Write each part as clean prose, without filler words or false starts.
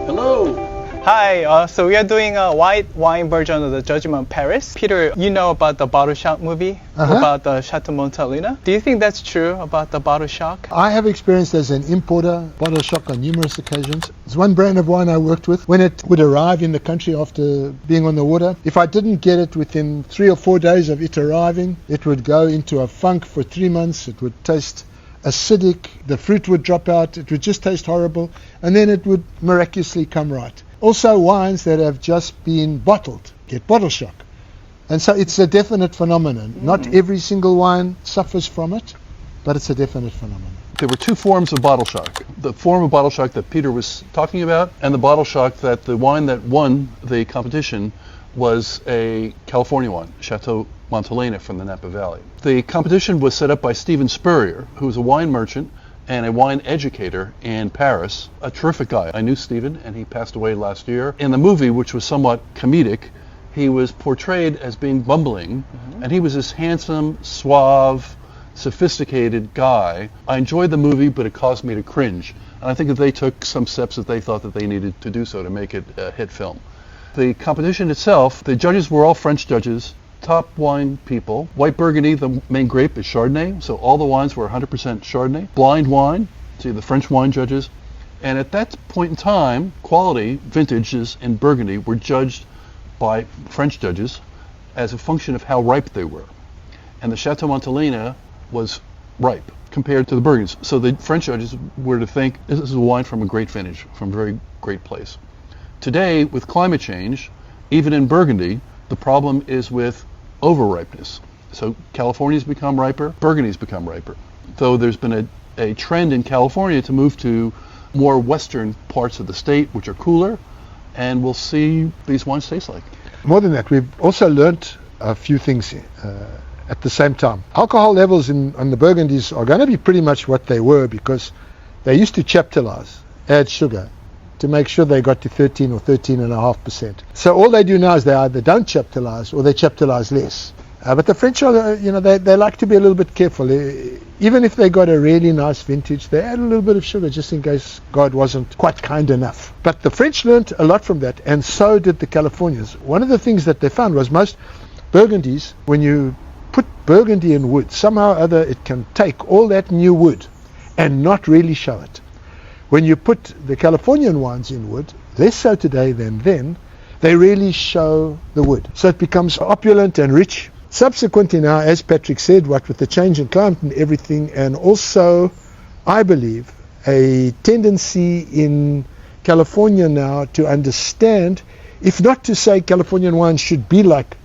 Hello. Hi, so we are doing a white wine version of the Judgment of Paris. Peter, you know about the Bottle Shock movie, about the Chateau Montelena. Do you think that's true about the Bottle Shock? I have experienced as an importer Bottle Shock on numerous occasions. There's one brand of wine I worked with. When it would arrive in the country after being on the water, if I didn't get it within 3 or 4 days of it arriving, it would go into a funk for 3 months. It would taste acidic, the fruit would drop out, it would just taste horrible, and then it would miraculously come right. Also, wines that have just been bottled get bottle shock. And so it's a definite phenomenon. Not every single wine suffers from it, but it's a definite phenomenon. There were two forms of bottle shock. The form of bottle shock that Peter was talking about, and the bottle shock that the wine that won the competition was a California wine, Chateau Montelena from the Napa Valley. The competition was set up by Stephen Spurrier, who was a wine merchant and a wine educator in Paris, a terrific guy. I knew Stephen, and he passed away last year. In the movie, which was somewhat comedic, he was portrayed as being bumbling, and he was this handsome, suave, sophisticated guy. I enjoyed the movie, but it caused me to cringe. And I think that they took some steps that they thought that they needed to do so to make it a hit film. The competition itself, the judges were all French judges, top wine people. White Burgundy, the main grape, is Chardonnay, so all the wines were 100% Chardonnay. Blind wine, see the French wine judges. And at that point in time, quality vintages in Burgundy were judged by French judges as a function of how ripe they were. And the Chateau Montelena was ripe compared to the Burgundies. So the French judges were to think, this is a wine from a great vintage, from a very great place. Today, with climate change, even in Burgundy, the problem is with over-ripeness. So California's become riper, Burgundy's become riper. Though there's been a trend in California to move to more western parts of the state, which are cooler, and we'll see these wines taste like. More than that, we've also learnt a few things at the same time. Alcohol levels on the Burgundies are going to be pretty much what they were, because they used to chaptalize, add sugar, to make sure they got to 13 or 13.5%. So all they do now is they either don't chaptalize or they chaptalize less. But the French are, they like to be a little bit careful. Even if they got a really nice vintage, they add a little bit of sugar just in case God wasn't quite kind enough. But the French learned a lot from that, and so did the Californians. One of the things that they found was most Burgundies, when you put Burgundy in wood, somehow or other it can take all that new wood and not really show it. When you put the Californian wines in wood, less so today than then, they really show the wood. So it becomes opulent and rich. Subsequently now, as Patrick said, what with the change in climate and everything, and also, I believe, a tendency in California now to understand, if not to say Californian wines should be like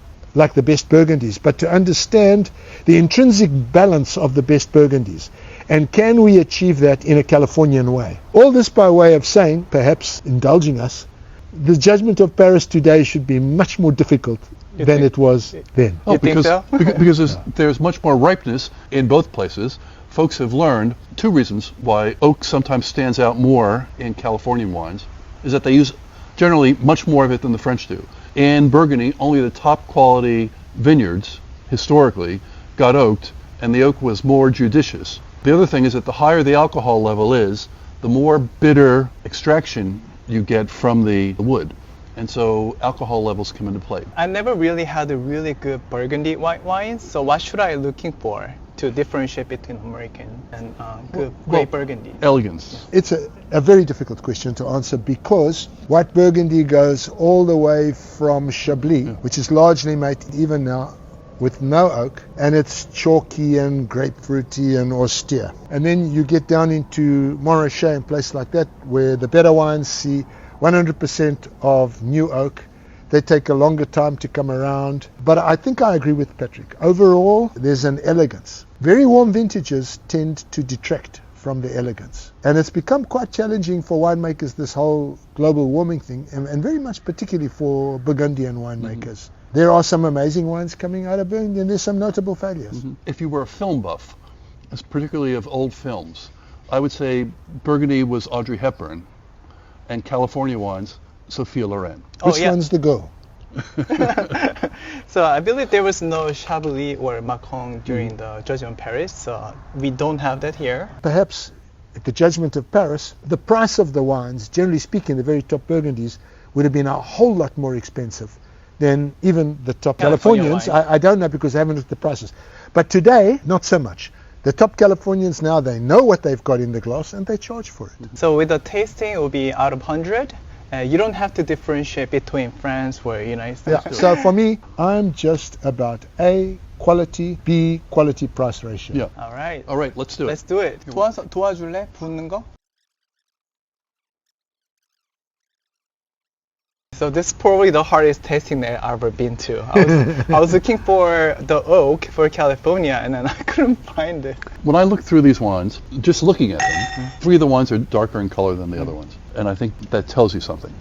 the best Burgundies, but to understand the intrinsic balance of the best Burgundies. And can we achieve that in a Californian way? All this by way of saying, perhaps indulging us, the Judgment of Paris today should be much more difficult than it was then. You think so? because there's much more ripeness in both places. Folks have learned two reasons why oak sometimes stands out more in Californian wines, is that they use generally much more of it than the French do. In Burgundy, only the top quality vineyards, historically, got oaked, and the oak was more judicious. The other thing is that the higher the alcohol level is, the more bitter extraction you get from the wood. And so alcohol levels come into play. I never really had a really good Burgundy white wine, so what should I looking for to differentiate between American and great Burgundy? Elegance. It's a very difficult question to answer, because white Burgundy goes all the way from Chablis, which is largely made even now with no oak, and it's chalky and grapefruity and austere. And then you get down into Montrachet and places like that, where the better wines see 100% of new oak. They take a longer time to come around. But I think I agree with Patrick. Overall, there's an elegance. Very warm vintages tend to detract from the elegance. And it's become quite challenging for winemakers, this whole global warming thing, and very much particularly for Burgundian winemakers. There are some amazing wines coming out of Burgundy, and there's some notable failures. If you were a film buff, particularly of old films, I would say Burgundy was Audrey Hepburn, and California wines, Sophia Loren. Which one's the girl? So I believe there was no Chablis or Macon during the Judgment of Paris, so we don't have that here. Perhaps at the Judgment of Paris, the price of the wines, generally speaking, the very top Burgundies, would have been a whole lot more expensive than even the top Californians. I don't know because I haven't looked at the prices. But today, not so much. The top Californians now, they know what they've got in the glass and they charge for it. So with the tasting, it will be out of 100. You don't have to differentiate between France or United States. Yeah. So for me, I'm just about A quality, B quality price ratio. Yeah. All right. All right, let's do it. Let's do it. 도와줄래? 붓는 거? So this is probably the hardest tasting that I've ever been to. I was looking for the oak for California and then I couldn't find it. When I look through these wines, just looking at them, 3 of the wines are darker in color than the other ones. And I think that tells you something.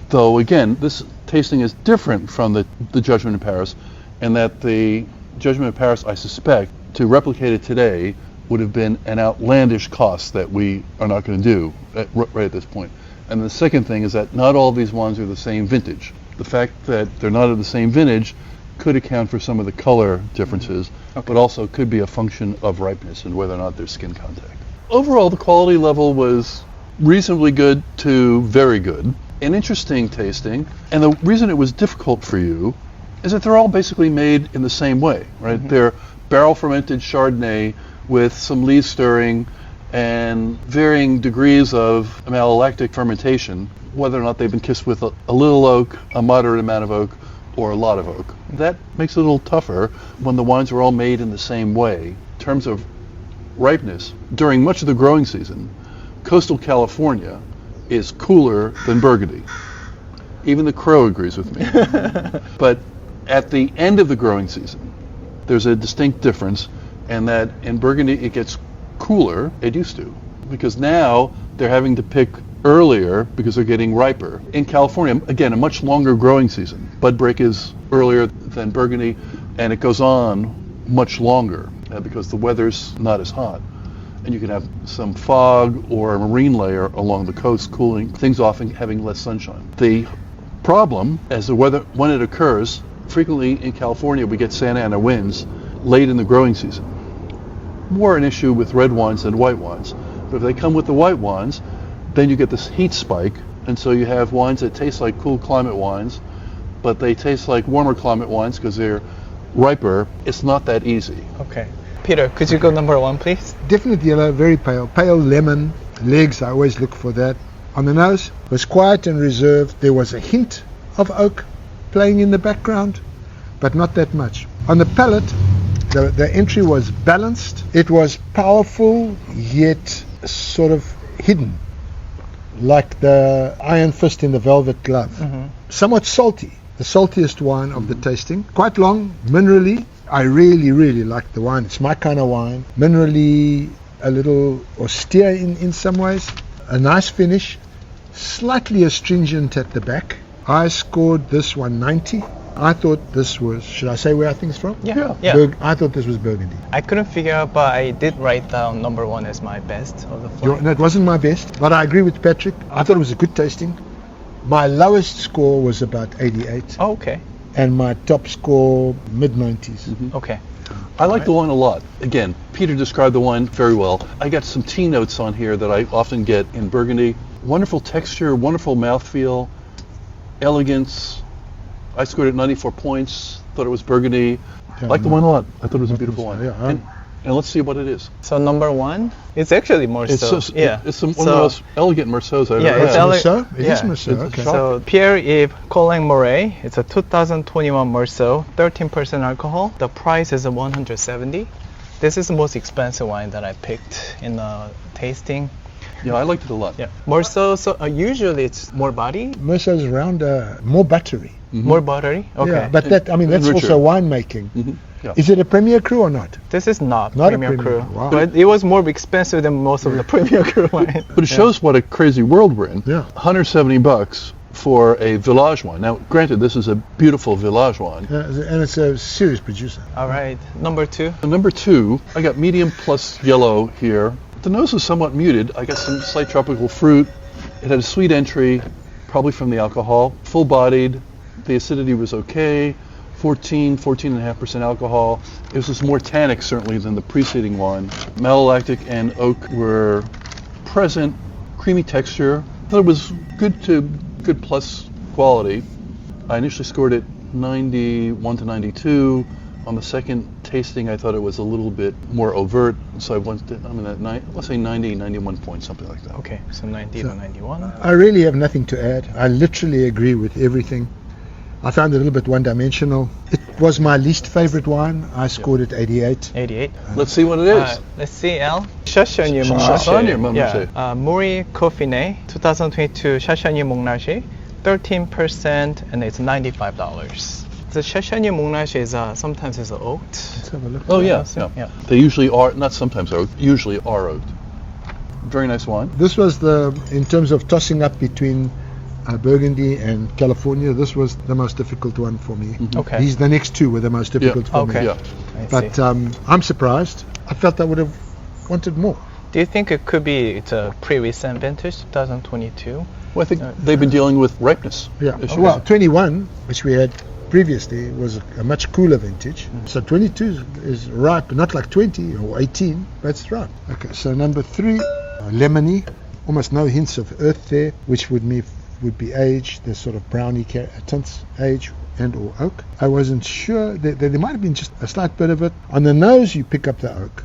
Though, again, this tasting is different from the Judgment in Paris, and that the Judgment in Paris, I suspect, to replicate it today would have been an outlandish cost that we are not going to do right at this point. And the second thing is that not all of these wines are the same vintage. The fact that they're not of the same vintage could account for some of the color differences, but also could be a function of ripeness and whether or not there's skin contact. Overall, the quality level was reasonably good to very good. An interesting tasting, and the reason it was difficult for you is that they're all basically made in the same way, right? Mm-hmm. They're barrel fermented Chardonnay with some lees stirring and varying degrees of malolactic fermentation, whether or not they've been kissed with a little oak, a moderate amount of oak, or a lot of oak. That makes it a little tougher when the wines are all made in the same way. In terms of ripeness, during much of the growing season, coastal California is cooler than Burgundy. Even the crow agrees with me. But at the end of the growing season, there's a distinct difference, and that in Burgundy it gets cooler. It used to, because now they're having to pick earlier because they're getting riper. In California, again, a much longer growing season. Bud break is earlier than Burgundy, and it goes on much longer because the weather's not as hot. And you can have some fog or a marine layer along the coast cooling things off and having less sunshine. The problem, as the weather, when it occurs, frequently in California we get Santa Ana winds late in the growing season. More an issue with red wines than white wines. But if they come with the white wines, then you get this heat spike, and so you have wines that taste like cool climate wines, but they taste like warmer climate wines because they're riper. It's not that easy. Okay. Peter, could you go number 1, please? Definitely yellow, very pale. Pale lemon, legs, I always look for that. On the nose, was quiet and reserved. There was a hint of oak playing in the background, but not that much. On the palate, the entry was balanced. It was powerful, yet sort of hidden, like the iron fist in the velvet glove. Mm-hmm. Somewhat salty, the saltiest wine of the tasting. Quite long, minerally. I really, really like the wine. It's my kind of wine. Minerally, a little austere in some ways. A nice finish, slightly astringent at the back. I scored this one 90. I thought this was, should I say where I think it's from? Yeah. I thought this was Burgundy. I couldn't figure out, but I did write down number 1 as my best of the 4. No, it wasn't my best, but I agree with Patrick. I thought it was a good tasting. My lowest score was about 88. Oh, okay. And my top score, mid-90s. Mm-hmm. Okay. I like the wine a lot. Again, Peter described the wine very well. I got some tea notes on here that I often get in Burgundy. Wonderful texture, wonderful mouthfeel, elegance. I scored it 94 points, thought it was Burgundy. I like the wine a lot. I thought it was a beautiful wine. Yeah, and let's see what it is. So number 1, it's actually Meursault. It's one of the most elegant Meursaults I've ever had. Meursault? It is Meursault, okay. So Pierre-Yves Collin Moret, it's a 2021 Meursault, 13% alcohol. The price is $170. This is the most expensive wine that I picked in the tasting. Yeah, I liked it a lot. Yeah, Meursault, so usually it's more body. Meursault is around more buttery. Mm-hmm. More buttery? Okay. Yeah, but that's also winemaking. Mm-hmm. Yeah. Is it a Premier Cru or not? This is not a Premier Cru. Wow. But it was more expensive than most of the Premier Cru wine. But it shows what a crazy world we're in. Yeah. $170 for a village wine. Now, granted, this is a beautiful village wine. And it's a serious producer. All right. Number 2. Number 2, I got medium plus yellow here. The nose is somewhat muted. I got some slight tropical fruit. It had a sweet entry, probably from the alcohol. Full-bodied. The acidity was okay. 14.5% alcohol. It was more tannic, certainly, than the preceding wine. Malolactic and oak were present, creamy texture. I thought it was good plus quality. I initially scored it 91 to 92. On the second tasting, I thought it was a little bit more overt, so I went to, let's say 90, 91 points, something like that. Okay, so 90 to 91. I really have nothing to add. I literally agree with everything. I found it a little bit one-dimensional. It was my least favorite wine. I scored it 88. 88. Let's see what it is. Let's see, Al. Chassagne Chassagne Montrachet. Montrachet. Muri Coffine 2022 Chassagne Montrachet, 13%, and it's $95. The Chassagne Montrachet is sometimes is oaked. Let's have a look. Oh yeah, Yeah. yeah. They usually are, not sometimes oaked, usually are oaked. Very nice wine. This was in terms of tossing up between Burgundy and California, this was the most difficult one for me. Okay. These, the next two were the most difficult for Okay. me. Yeah. I But see. I'm surprised. I felt I would have wanted more. Do you think it could be it's a pre-recent vintage, 2022? Well, I think they've been dealing with ripeness. Yeah. issues. Well, 21, which we had previously, was a much cooler vintage. So 22 is ripe, not like 20 or 18, but it's ripe. Okay. So number 3, lemony, almost no hints of earth there, which would be age, the sort of brownie tints, age and or oak. I wasn't sure. There might have been just a slight bit of it. On the nose, you pick up the oak.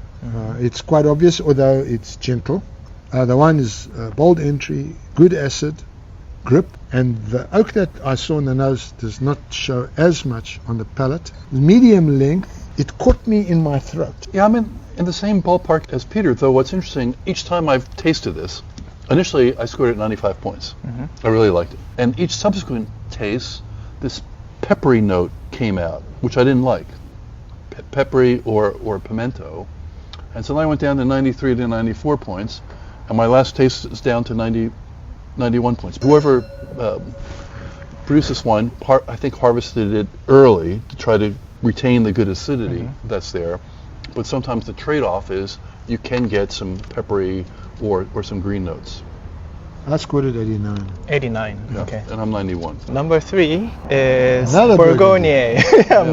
It's quite obvious, although it's gentle. The wine is bold entry, good acid, grip, and the oak that I saw in the nose does not show as much on the palate. Medium length, it caught me in my throat. Yeah, I'm in the same ballpark as Peter, though what's interesting, each time I've tasted this, initially I scored it 95 points. I really liked it. And each subsequent taste, this peppery note came out, which I didn't like. Peppery or pimento. And so then I went down to 93 to 94 points, and my last taste is down to 91 points. Whoever produced this wine, I think harvested it early to try to retain the good acidity that's there. But sometimes the trade-off is you can get some peppery or some green notes. I scored it 89. 89. Yeah. Okay. And I'm 91. Number 3 is Another Bourgogne.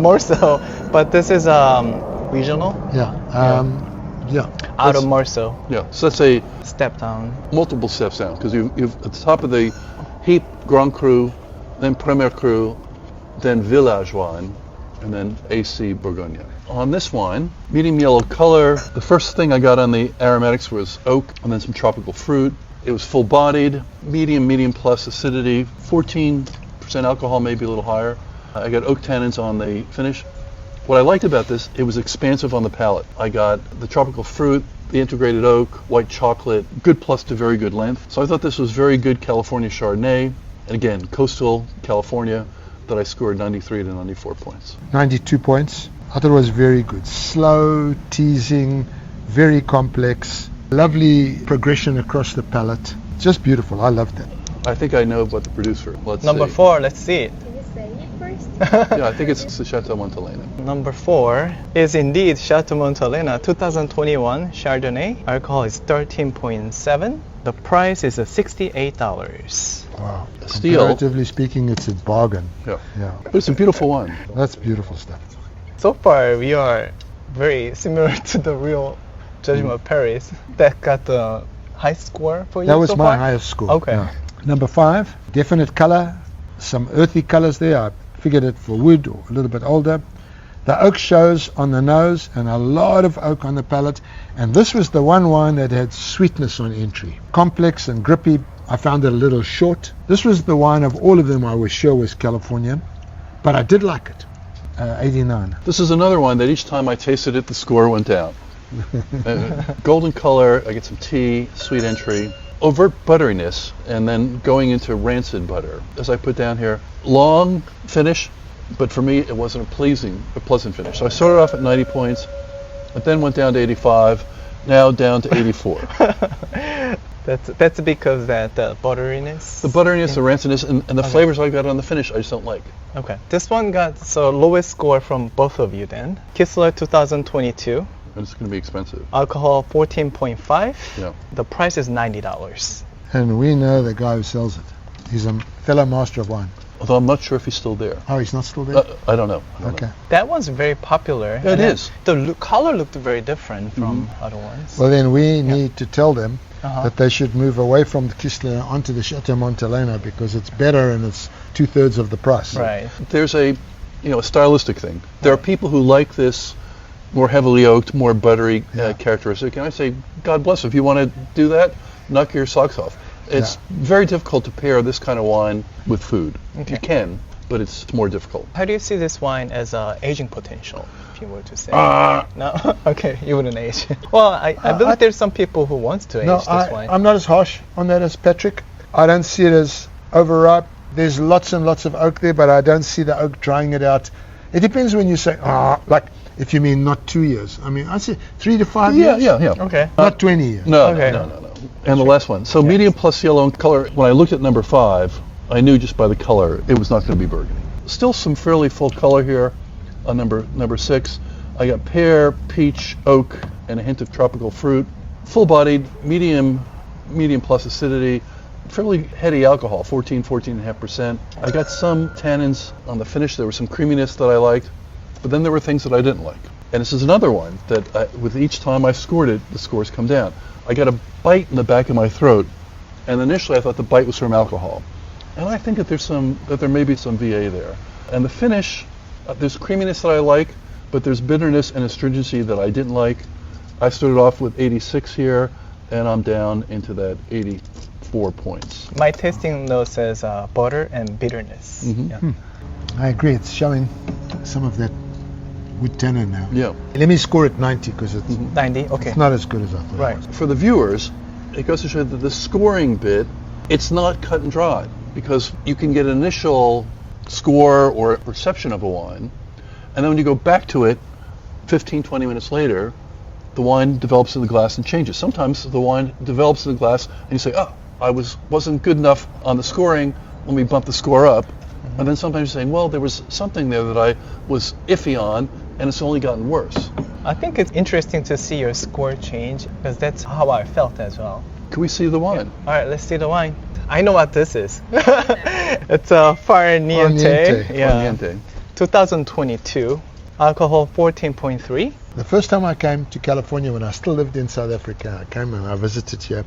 More so, but this is regional Yeah. out of Marceau. Yeah, so let's say Step down. multiple steps down, because you've at the top of the heap Grand Cru, then Premier Cru, then Village wine, and then AC Bourgogne. On this wine, medium yellow color, the first thing I got on the aromatics was oak and then some tropical fruit. It was full-bodied, medium plus acidity, 14% alcohol, maybe a little higher. I got oak tannins on the finish. What I liked about this, it was expansive on the palate. I got the tropical fruit, the integrated oak, white chocolate, good plus to very good length. So I thought this was very good California Chardonnay. And again, coastal California, that I scored 93 to 94 points. 92 points. I thought it was very good. Slow, teasing, very complex, lovely progression across the palate. Just beautiful. I loved it. I think I know what the producer. Let's Number see. 4, let's see it. Can you say it first? Yeah, I think it's the Chateau Montelena. Number 4 is indeed Chateau Montelena 2021 Chardonnay. Alcohol is 13.7. The price is $68. Wow. Steel. Comparatively speaking, it's a bargain. Yeah. Yeah. But it's a beautiful wine. That's beautiful stuff. So far, we are very similar to the real Judgment of Paris. That got the high score for you That was so my far? highest score. Okay. Yeah. Number 5, definite color, some earthy colors there. I figured it for wood or a little bit older. The oak shows on the nose and a lot of oak on the palate. And this was the one wine that had sweetness on entry. Complex and grippy. I found it a little short. This was the wine of all of them I was sure was Californian, but I did like it. 89. This is another one that each time I tasted it, the score went down. Golden color, I get some tea, sweet entry, overt butteriness, and then going into rancid butter. As I put down here, long finish, but for me it wasn't a pleasant finish. So I started off at 90 points, but then went down to 85, now down to 84. That's because that butteriness. The butteriness, the rancidness, and the flavors I got on the finish, I just don't like. Okay. This one got so lowest score from both of you then. Kistler 2022. And it's going to be expensive. Alcohol 14.5. Yeah. The price is $90. And we know the guy who sells it. He's a fellow master of wine. Although I'm not sure if he's still there. Oh, he's not still there? I don't know. Okay. That one's very popular. Yeah, it and is. The color looked very different from other ones. Well, then we need to tell them that they should move away from the Kistler onto the Chateau Montelena because it's better and it's 2/3 of the price. Right. There's a stylistic thing. There are people who like this more heavily oaked, more buttery characteristic, and I say, God bless. If you want to do that, knock your socks off. It's very difficult to pair this kind of wine with food. Okay. You can, but it's more difficult. How do you see this wine as aging potential, if you were to say? No? Okay, you wouldn't age. Well, I believe there's some people who want to age No, this wine. I'm not as harsh on that as Patrick. I don't see it as overripe. There's lots and lots of oak there, but I don't see the oak drying it out. It depends when you say, like, if you mean not 2 years. I mean, I say 3 to 5 years. Yeah. Okay. Not 20 years. No, Okay. no. And the last one. So medium plus yellow in color. When I looked at number 5, I knew just by the color it was not going to be burgundy. Still some fairly full color here on number 6. I got pear, peach, oak, and a hint of tropical fruit. Full-bodied, medium plus acidity. Fairly heady alcohol, 14.5%. I got some tannins on the finish. There was some creaminess that I liked, but then there were things that I didn't like. And this is another one that with each time I've scored it, the scores come down. I got a bite in the back of my throat, and initially I thought the bite was from alcohol. And I think that there may be some VA there. And the finish, there's creaminess that I like, but there's bitterness and astringency that I didn't like. I started off with 86 here, and I'm down into that 84 points. My tasting note says butter and bitterness. Mhm. Yeah. I agree. It's showing some of that wood tannin now. Yeah. Let me score it 90 because it's 90? Okay. not as good as I thought. Right. For the viewers, it goes to show that the scoring bit, it's not cut and dry, because you can get an initial score or perception of a wine, and then when you go back to it 15, 20 minutes later, the wine develops in the glass and changes. Sometimes the wine develops in the glass and you say, I wasn't good enough on the scoring, let me bump the score up. And then sometimes you're saying, well, there was something there that I was iffy on, and it's only gotten worse. I think it's interesting to see your score change, because that's how I felt as well. Can we see the wine? All right, let's see the wine. I know what this is. It's a Far Niente. Niente. Yeah. Niente. 2022. Alcohol 14.3. The first time I came to California when I still lived in South Africa, I came and I visited here.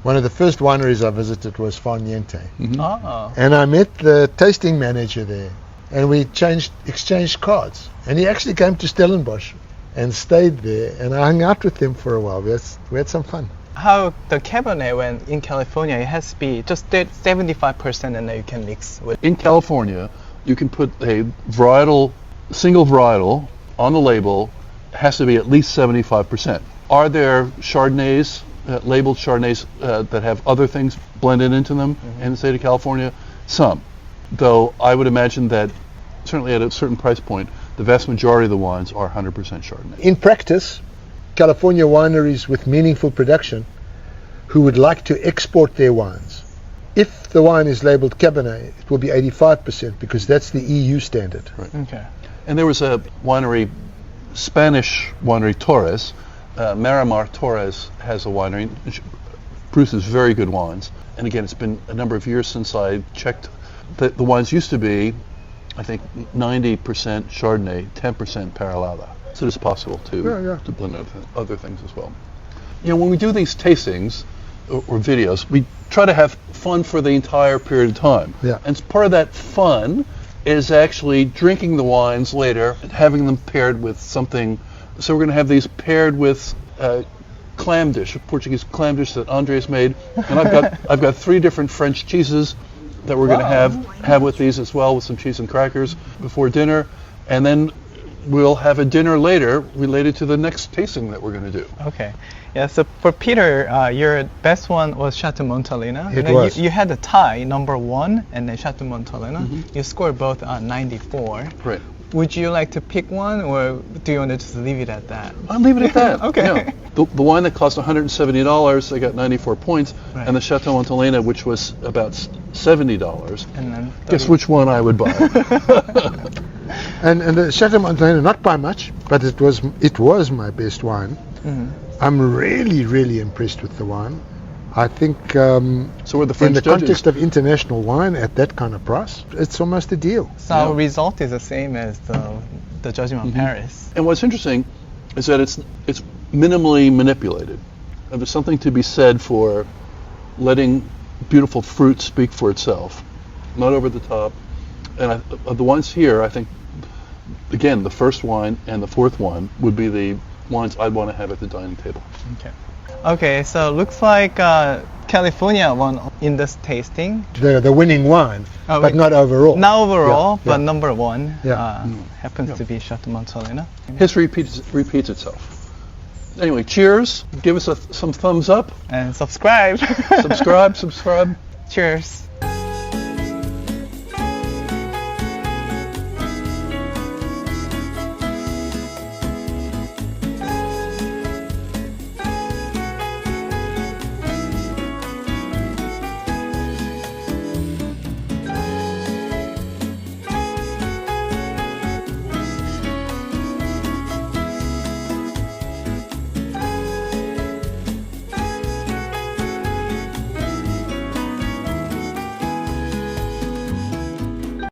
One of the first wineries I visited was Far Niente. Ah. And I met the tasting manager there, and we exchanged cards. And he actually came to Stellenbosch and stayed there, and I hung out with him for a while. We had some fun. How the Cabernet, when in California, it has to be just 75%, and then you can mix with. In California, you can put a single varietal on the label, has to be at least 75%. Are there Chardonnays, labeled Chardonnays that have other things blended into them in the state of California? Some. Though I would imagine that certainly at a certain price point, the vast majority of the wines are 100% Chardonnay. In practice, California wineries with meaningful production who would like to export their wines, if the wine is labeled Cabernet, it will be 85% because that's the EU standard. Right. Okay. And there was a winery, Spanish winery, Torres. Marimar Torres has a winery, which produces very good wines. And again, it's been a number of years since I checked. The wines used to be, I think, 90% Chardonnay, 10% Parellada. So it's possible to blend other things as well. You know, when we do these tastings or videos, we try to have fun for the entire period of time. Yeah. And part of that fun is actually drinking the wines later and having them paired with something. So we're going to have these paired with clam dish, a Portuguese clam dish that Andres made, and I've got 3 different French cheeses that we're going to have with these as well, with some cheese and crackers before dinner, and then we'll have a dinner later related to the next tasting that we're going to do. Okay. Yeah, so for Peter, your best one was Chateau Montelena. It And then was. You had a tie, number 1, and then Chateau Montelena. You scored both 94. Right. Would you like to pick one, or do you want to just leave it at that? I'll leave it at that. Okay. Yeah. The wine that cost $170, I got 94 points, Right. and the Chateau Montelena, which was about $70. And then Guess which one I would buy? And the Chateau Montelena, not by much, but it was my best wine. I'm really, really impressed with the wine. I think So were the French in the judges. context of international wine at that kind of price, it's almost a deal. So our result is the same as the judgment on Paris. And what's interesting is that it's minimally manipulated. there's something to be said for letting beautiful fruit speak for itself, not over the top. And of the wines here, I think, again, the first wine and the fourth wine would be the wines I'd want to have at the dining table. Okay, so looks like California won in this tasting. The winning wine, Oh, but wait. not overall. Not overall, Yeah, but yeah. number one Yeah. happens to be Chateau Montelena. History repeats itself. Anyway, cheers. Give us some thumbs up. And subscribe. Subscribe. Cheers.